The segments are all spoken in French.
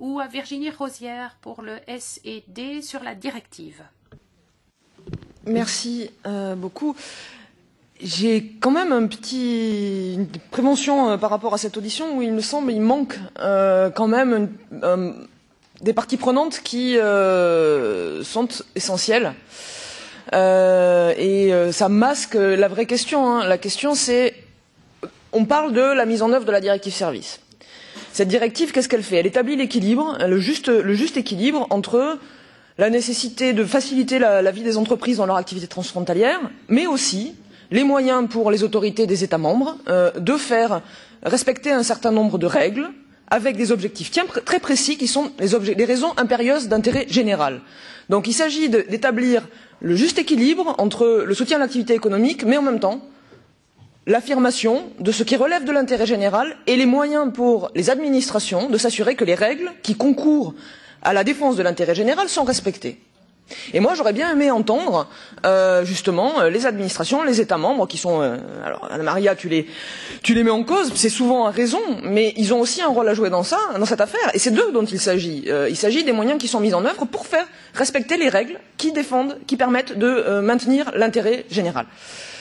ou à Virginie Rosière pour le S&D sur la directive. Merci beaucoup. J'ai quand même une prévention par rapport à cette audition où il me semble qu'il manque quand même des parties prenantes qui sont essentielles. Ça masque la vraie question. Hein. La question c'est, on parle de la mise en œuvre de la directive service. Cette directive, qu'est-ce qu'elle fait? Elle établit l'équilibre, le juste équilibre entre la nécessité de faciliter la vie des entreprises dans leur activité transfrontalière, mais aussi les moyens pour les autorités des États membres de faire respecter un certain nombre de règles avec des objectifs très précis qui sont les raisons impérieuses d'intérêt général. Donc il s'agit d'établir le juste équilibre entre le soutien à l'activité économique, mais en même temps l'affirmation de ce qui relève de l'intérêt général et les moyens pour les administrations de s'assurer que les règles qui concourent à la défense de l'intérêt général sont respectées. Et moi j'aurais bien aimé entendre justement les administrations, les États membres qui sont alors Anna-Maria tu les mets en cause, c'est souvent à raison, mais ils ont aussi un rôle à jouer dans cette affaire, et c'est d'eux dont il s'agit. Il s'agit des moyens qui sont mis en œuvre pour faire respecter les règles qui permettent de maintenir l'intérêt général.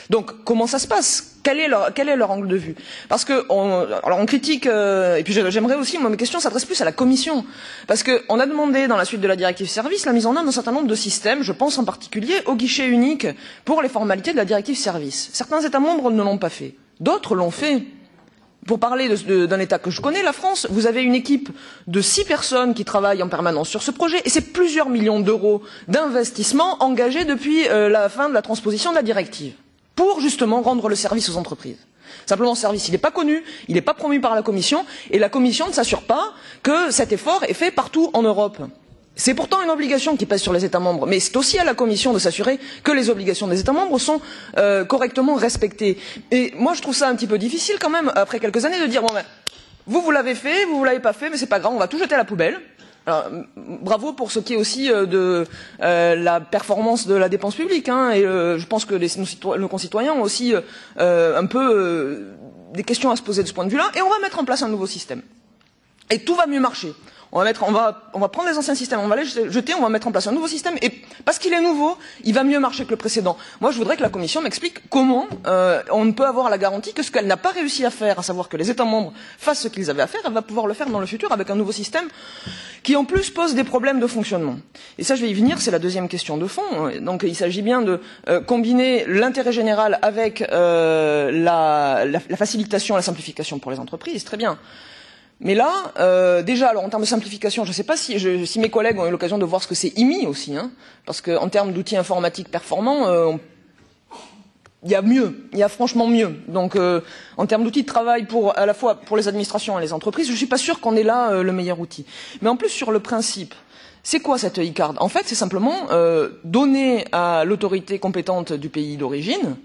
Donc comment ça se passe? Quel est leur angle de vue? Parce que on critique et puis j'aimerais aussi, moi mes questions s'adressent plus à la Commission, parce qu'on a demandé dans la suite de la directive service la mise en œuvre d'un certain nombre de systèmes, je pense en particulier au guichet unique pour les formalités de la directive service. Certains États membres ne l'ont pas fait, d'autres l'ont fait. Pour parler d'un État que je connais, la France, vous avez une équipe de 6 personnes qui travaillent en permanence sur ce projet, et c'est plusieurs millions d'euros d'investissement engagés depuis la fin de la transposition de la directive, pour justement rendre le service aux entreprises. Simplement, ce service, il n'est pas connu, il n'est pas promu par la Commission, et la Commission ne s'assure pas que cet effort est fait partout en Europe. C'est pourtant une obligation qui pèse sur les États membres, mais c'est aussi à la Commission de s'assurer que les obligations des États membres sont correctement respectées. Et moi, je trouve ça un petit peu difficile quand même, après quelques années, de dire bon ben, vous l'avez fait, vous l'avez pas fait, mais c'est pas grave, on va tout jeter à la poubelle. Alors, bravo pour ce qui est aussi de la performance de la dépense publique, hein, et je pense que nos concitoyens ont aussi un peu des questions à se poser de ce point de vue-là, et on va mettre en place un nouveau système. Et tout va mieux marcher. On va prendre les anciens systèmes, on va les jeter, on va mettre en place un nouveau système, et parce qu'il est nouveau, il va mieux marcher que le précédent. Moi, je voudrais que la Commission m'explique comment on ne peut avoir la garantie que ce qu'elle n'a pas réussi à faire, à savoir que les États membres fassent ce qu'ils avaient à faire, elle va pouvoir le faire dans le futur avec un nouveau système qui, en plus, pose des problèmes de fonctionnement. Et ça, je vais y venir, c'est la deuxième question de fond. Donc, il s'agit bien de combiner l'intérêt général avec la facilitation, la simplification pour les entreprises, très bien. Mais là, déjà, alors en termes de simplification, je ne sais pas si mes collègues ont eu l'occasion de voir ce que c'est IMI aussi, hein, parce qu'en termes d'outils informatiques performants, il y a mieux, il y a franchement mieux. Donc, en termes d'outils de travail à la fois pour les administrations et les entreprises, je ne suis pas sûr qu'on ait là le meilleur outil. Mais en plus, sur le principe, c'est quoi cette e-card? En fait, c'est simplement donner à l'autorité compétente du pays d'origine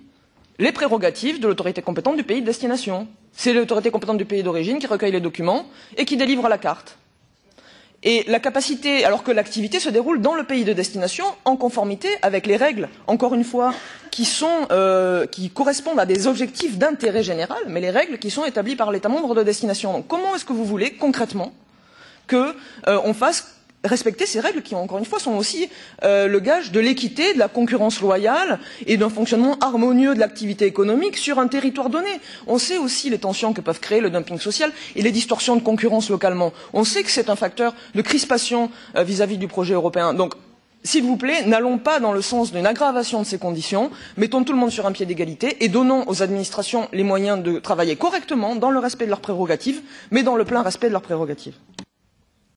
les prérogatives de l'autorité compétente du pays de destination. C'est l'autorité compétente du pays d'origine qui recueille les documents et qui délivre la carte. Et la capacité, alors que l'activité se déroule dans le pays de destination en conformité avec les règles, encore une fois, qui correspondent à des objectifs d'intérêt général, mais les règles qui sont établies par l'État membre de destination. Donc comment est-ce que vous voulez concrètement qu'on fasse respecter ces règles qui, encore une fois, sont aussi le gage de l'équité, de la concurrence loyale et d'un fonctionnement harmonieux de l'activité économique sur un territoire donné. On sait aussi les tensions que peuvent créer le dumping social et les distorsions de concurrence localement. On sait que c'est un facteur de crispation vis-à-vis du projet européen. Donc, s'il vous plaît, n'allons pas dans le sens d'une aggravation de ces conditions, mettons tout le monde sur un pied d'égalité et donnons aux administrations les moyens de travailler correctement dans le respect de leurs prérogatives, mais dans le plein respect de leurs prérogatives.